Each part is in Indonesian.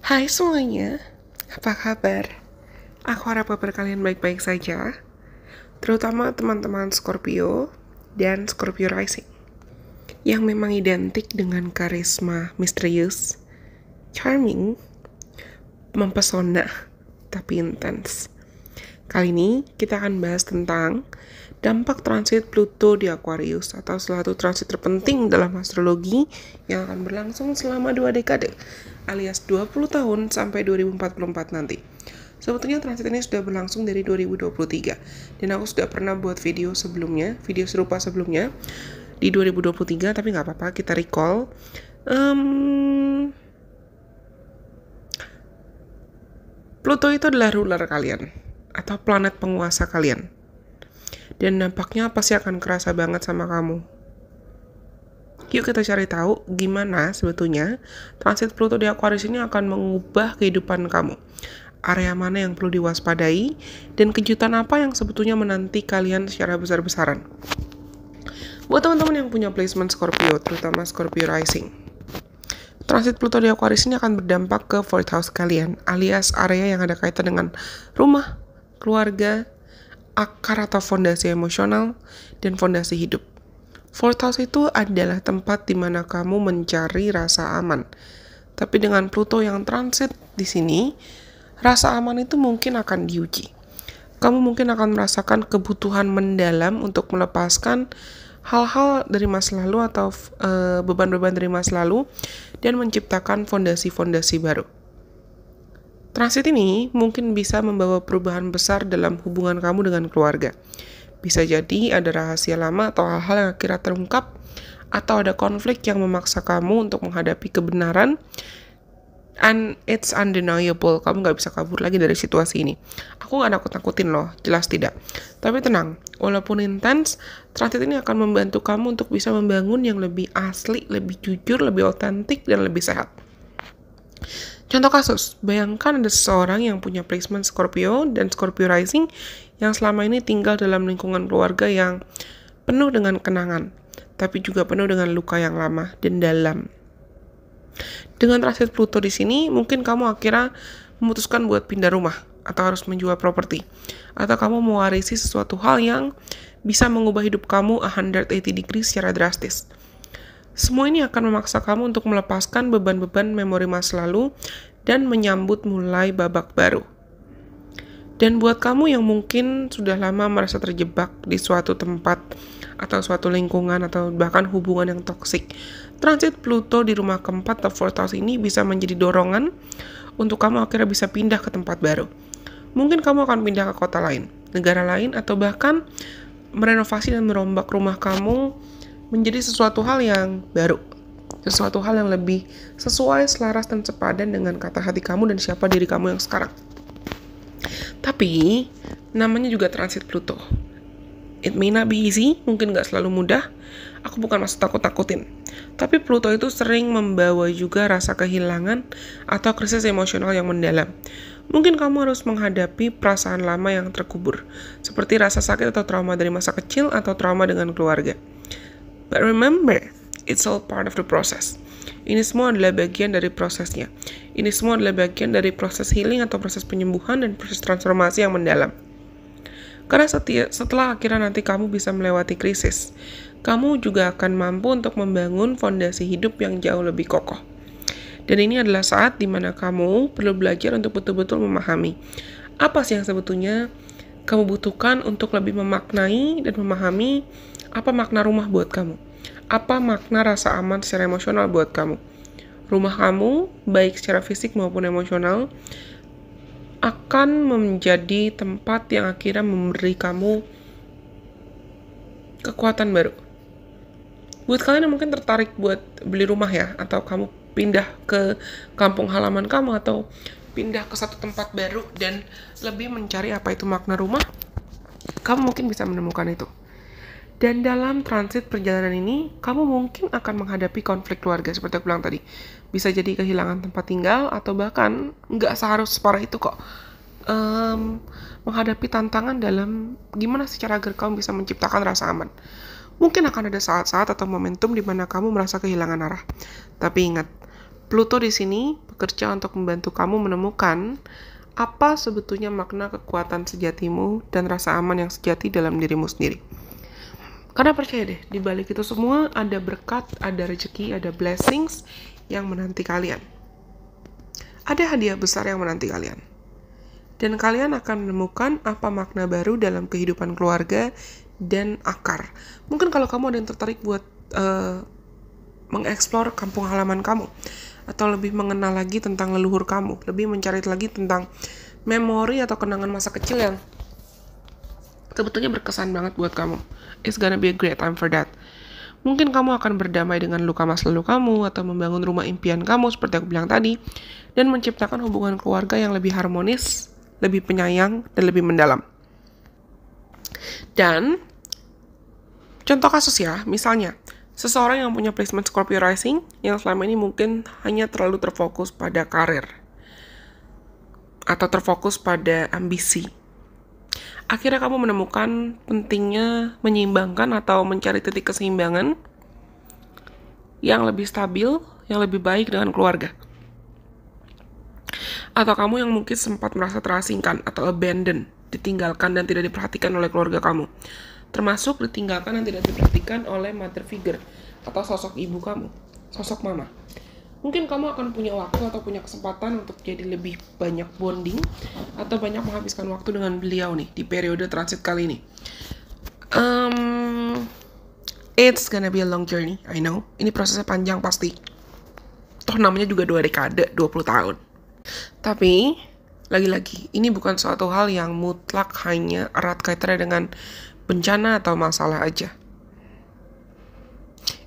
Hai semuanya, apa kabar? Aku harap kabar kalian baik-baik saja, terutama teman-teman Scorpio dan Scorpio Rising, yang memang identik dengan karisma misterius, charming, mempesona, tapi intens. Kali ini kita akan bahas tentang dampak transit Pluto di Aquarius atau salah satu transit terpenting dalam astrologi yang akan berlangsung selama 2 dekade alias 20 tahun sampai 2044 nanti. Sebetulnya transit ini sudah berlangsung dari 2023 dan aku sudah pernah buat video serupa sebelumnya di 2023, tapi nggak apa-apa, kita recall. Pluto itu adalah ruler kalian atau planet penguasa kalian. Dan dampaknya pasti akan kerasa banget sama kamu. Yuk kita cari tahu gimana sebetulnya transit Pluto di Aquarius ini akan mengubah kehidupan kamu. Area mana yang perlu diwaspadai dan kejutan apa yang sebetulnya menanti kalian secara besar-besaran. Buat teman-teman yang punya placement Scorpio, terutama Scorpio Rising, transit Pluto di Aquarius ini akan berdampak ke 4th house kalian, alias area yang ada kaitan dengan rumah, keluarga, akar atau fondasi emosional, dan fondasi hidup. 4th house itu adalah tempat di mana kamu mencari rasa aman. Tapi dengan Pluto yang transit di sini, rasa aman itu mungkin akan diuji. Kamu mungkin akan merasakan kebutuhan mendalam untuk melepaskan hal-hal dari masa lalu atau beban-beban dari masa lalu dan menciptakan fondasi-fondasi baru. Transit ini mungkin bisa membawa perubahan besar dalam hubungan kamu dengan keluarga. Bisa jadi ada rahasia lama atau hal-hal yang akhirnya terungkap, atau ada konflik yang memaksa kamu untuk menghadapi kebenaran, and it's undeniable, kamu gak bisa kabur lagi dari situasi ini. Aku gak nakut-nakutin loh, jelas tidak. Tapi tenang, walaupun intens, transit ini akan membantu kamu untuk bisa membangun yang lebih asli, lebih jujur, lebih otentik, dan lebih sehat. Contoh kasus, bayangkan ada seseorang yang punya placement Scorpio dan Scorpio Rising yang selama ini tinggal dalam lingkungan keluarga yang penuh dengan kenangan, tapi juga penuh dengan luka yang lama dan dalam. Dengan transit Pluto di sini, mungkin kamu akhirnya memutuskan buat pindah rumah atau harus menjual properti, atau kamu mewarisi sesuatu hal yang bisa mengubah hidup kamu 180 degrees secara drastis. Semua ini akan memaksa kamu untuk melepaskan beban-beban memori masa lalu dan menyambut mulai babak baru. Dan buat kamu yang mungkin sudah lama merasa terjebak di suatu tempat atau suatu lingkungan atau bahkan hubungan yang toksik, transit Pluto di rumah keempat atau 4th house ini bisa menjadi dorongan untuk kamu akhirnya bisa pindah ke tempat baru. Mungkin kamu akan pindah ke kota lain, negara lain, atau bahkan merenovasi dan merombak rumah kamu menjadi sesuatu hal yang baru, sesuatu hal yang lebih sesuai, selaras, dan sepadan dengan kata hati kamu dan siapa diri kamu yang sekarang. Tapi, namanya juga transit Pluto. It may not be easy, mungkin gak selalu mudah. Aku bukan maksud takut-takutin. Tapi Pluto itu sering membawa juga rasa kehilangan atau krisis emosional yang mendalam. Mungkin kamu harus menghadapi perasaan lama yang terkubur, seperti rasa sakit atau trauma dari masa kecil atau trauma dengan keluarga. But remember, it's all part of the process. Ini semua adalah bagian dari prosesnya. Ini semua adalah bagian dari proses healing atau proses penyembuhan dan proses transformasi yang mendalam. Karena setelah akhirnya nanti kamu bisa melewati krisis, kamu juga akan mampu untuk membangun fondasi hidup yang jauh lebih kokoh. Dan ini adalah saat di mana kamu perlu belajar untuk betul-betul memahami apa sih yang sebetulnya kamu butuhkan untuk lebih memaknai dan memahami apa makna rumah buat kamu. Apa makna rasa aman secara emosional buat kamu. Rumah kamu, baik secara fisik maupun emosional, akan menjadi tempat yang akhirnya memberi kamu kekuatan baru. Buat kalian yang mungkin tertarik buat beli rumah ya, atau kamu pindah ke kampung halaman kamu, atau pindah ke satu tempat baru dan lebih mencari apa itu makna rumah, kamu mungkin bisa menemukan itu. Dan dalam transit perjalanan ini, kamu mungkin akan menghadapi konflik keluarga seperti aku bilang tadi. Bisa jadi kehilangan tempat tinggal, atau bahkan nggak seharus separah itu kok. Menghadapi tantangan dalam gimana sih cara agar kamu bisa menciptakan rasa aman. Mungkin akan ada saat-saat atau momentum di mana kamu merasa kehilangan arah. Tapi ingat, Pluto di sini bekerja untuk membantu kamu menemukan apa sebetulnya makna kekuatan sejatimu dan rasa aman yang sejati dalam dirimu sendiri. Karena percaya deh, di balik itu semua ada berkat, ada rezeki, ada blessings yang menanti kalian. Ada hadiah besar yang menanti kalian. Dan kalian akan menemukan apa makna baru dalam kehidupan keluarga dan akar. Mungkin kalau kamu ada yang tertarik buat mengeksplor kampung halaman kamu, atau lebih mengenal lagi tentang leluhur kamu, lebih mencari lagi tentang memori atau kenangan masa kecil yang sebetulnya berkesan banget buat kamu. It's gonna be a great time for that. Mungkin kamu akan berdamai dengan luka masa lalu kamu, atau membangun rumah impian kamu seperti aku bilang tadi, dan menciptakan hubungan keluarga yang lebih harmonis, lebih penyayang, dan lebih mendalam. Dan contoh kasus ya, misalnya seseorang yang punya placement Scorpio Rising yang selama ini mungkin hanya terlalu terfokus pada karir atau terfokus pada ambisi. Akhirnya kamu menemukan pentingnya menyeimbangkan atau mencari titik keseimbangan yang lebih stabil, yang lebih baik dengan keluarga. Atau kamu yang mungkin sempat merasa terasingkan atau abandon, ditinggalkan dan tidak diperhatikan oleh keluarga kamu. Termasuk ditinggalkan dan tidak diperhatikan oleh mother figure atau sosok ibu kamu, sosok mama. Mungkin kamu akan punya waktu atau punya kesempatan untuk jadi lebih banyak bonding atau banyak menghabiskan waktu dengan beliau nih di periode transit kali ini. It's gonna be a long journey, I know. Ini prosesnya panjang pasti. Toh namanya juga 2 dekade, 20 tahun. Tapi, lagi-lagi, ini bukan suatu hal yang mutlak hanya erat kaitannya dengan bencana atau masalah aja.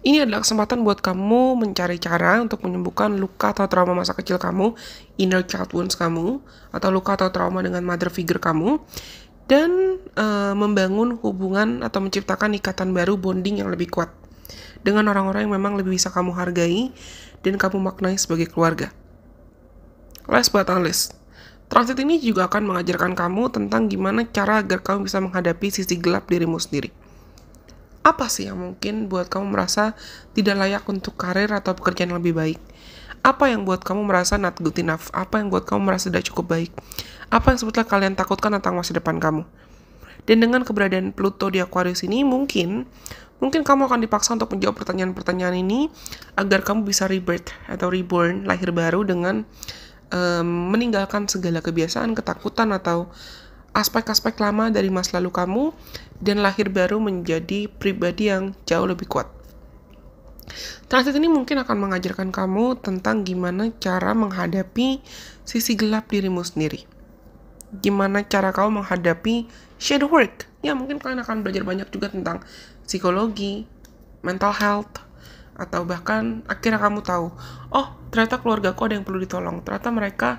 Ini adalah kesempatan buat kamu mencari cara untuk menyembuhkan luka atau trauma masa kecil kamu, inner child wounds kamu, atau luka atau trauma dengan mother figure kamu, dan membangun hubungan atau menciptakan ikatan baru, bonding yang lebih kuat dengan orang-orang yang memang lebih bisa kamu hargai dan kamu maknai sebagai keluarga. Last but not least, transit ini juga akan mengajarkan kamu tentang gimana cara agar kamu bisa menghadapi sisi gelap dirimu sendiri. Apa sih yang mungkin buat kamu merasa tidak layak untuk karir atau pekerjaan yang lebih baik? Apa yang buat kamu merasa not good enough? Apa yang buat kamu merasa tidak cukup baik? Apa yang sebetulnya kalian takutkan tentang masa depan kamu? Dan dengan keberadaan Pluto di Aquarius ini, mungkin kamu akan dipaksa untuk menjawab pertanyaan-pertanyaan ini agar kamu bisa rebirth atau reborn, lahir baru dengan meninggalkan segala kebiasaan, ketakutan, atau aspek-aspek lama dari masa lalu kamu dan lahir baru menjadi pribadi yang jauh lebih kuat. Transit ini mungkin akan mengajarkan kamu tentang gimana cara menghadapi sisi gelap dirimu sendiri. Gimana cara kamu menghadapi shadow work. Ya, mungkin kalian akan belajar banyak juga tentang psikologi, mental health, atau bahkan akhirnya kamu tahu, oh ternyata keluargaku ada yang perlu ditolong, ternyata mereka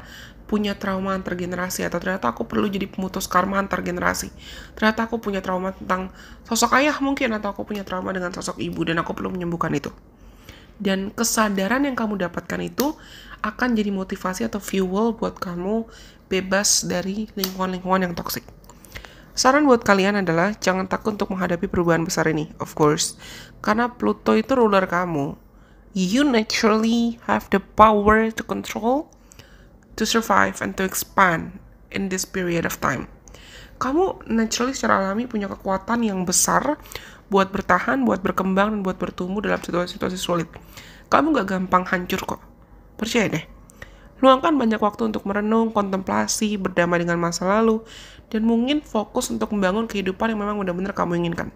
punya trauma antar generasi, atau ternyata aku perlu jadi pemutus karma antar generasi, ternyata aku punya trauma tentang sosok ayah mungkin, atau aku punya trauma dengan sosok ibu dan aku perlu menyembuhkan itu. Dan kesadaran yang kamu dapatkan itu akan jadi motivasi atau fuel buat kamu bebas dari lingkungan-lingkungan yang toksik. Saran buat kalian adalah jangan takut untuk menghadapi perubahan besar ini, of course. Karena Pluto itu ruler kamu. You naturally have the power to control, to survive, and to expand in this period of time. Kamu naturally secara alami punya kekuatan yang besar buat bertahan, buat berkembang, dan buat bertumbuh dalam situasi-situasi sulit. Kamu gak gampang hancur kok. Percaya deh. Luangkan banyak waktu untuk merenung, kontemplasi, berdamai dengan masa lalu, dan mungkin fokus untuk membangun kehidupan yang memang benar-benar kamu inginkan.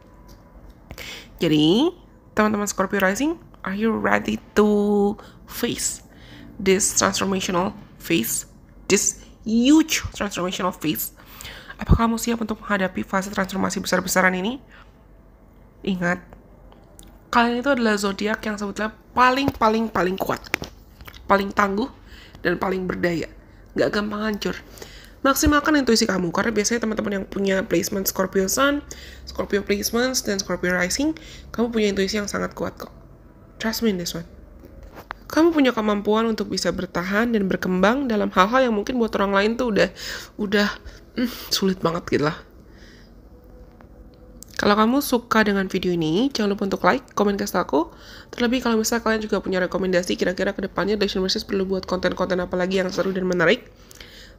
Jadi, teman-teman Scorpio Rising, are you ready to face this transformational phase? This huge transformational phase? Apakah kamu siap untuk menghadapi fase transformasi besar-besaran ini? Ingat, kalian itu adalah zodiak yang sebetulnya paling kuat, paling tangguh, dan paling berdaya. Gak gampang hancur. Maksimalkan intuisi kamu, karena biasanya teman-teman yang punya placement Scorpio Sun, Scorpio Placements, dan Scorpio Rising, kamu punya intuisi yang sangat kuat kok. Trust me in this one. Kamu punya kemampuan untuk bisa bertahan dan berkembang dalam hal-hal yang mungkin buat orang lain tuh udah sulit banget gitu lah. Kalau kamu suka dengan video ini, jangan lupa untuk like, komen, kasih aku. Terlebih kalau misalnya kalian juga punya rekomendasi kira-kira ke depannya Daishin Versus perlu buat konten-konten apa lagi yang seru dan menarik.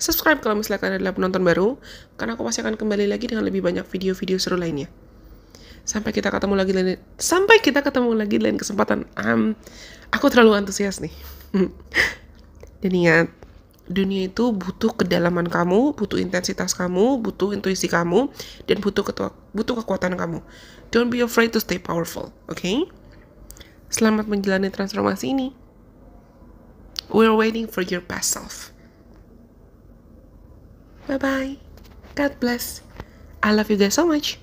Subscribe kalau misalnya kalian adalah penonton baru, karena aku pasti akan kembali lagi dengan lebih banyak video-video seru lainnya. Sampai kita ketemu lagi di lain kesempatan. Aku terlalu antusias nih. Dan ingat, dunia itu butuh kedalaman kamu, butuh intensitas kamu, butuh intuisi kamu, dan butuh kekuatan kamu. Don't be afraid to stay powerful, okay? Selamat menjalani transformasi ini. We're waiting for your best self. Bye-bye. God bless. I love you guys so much.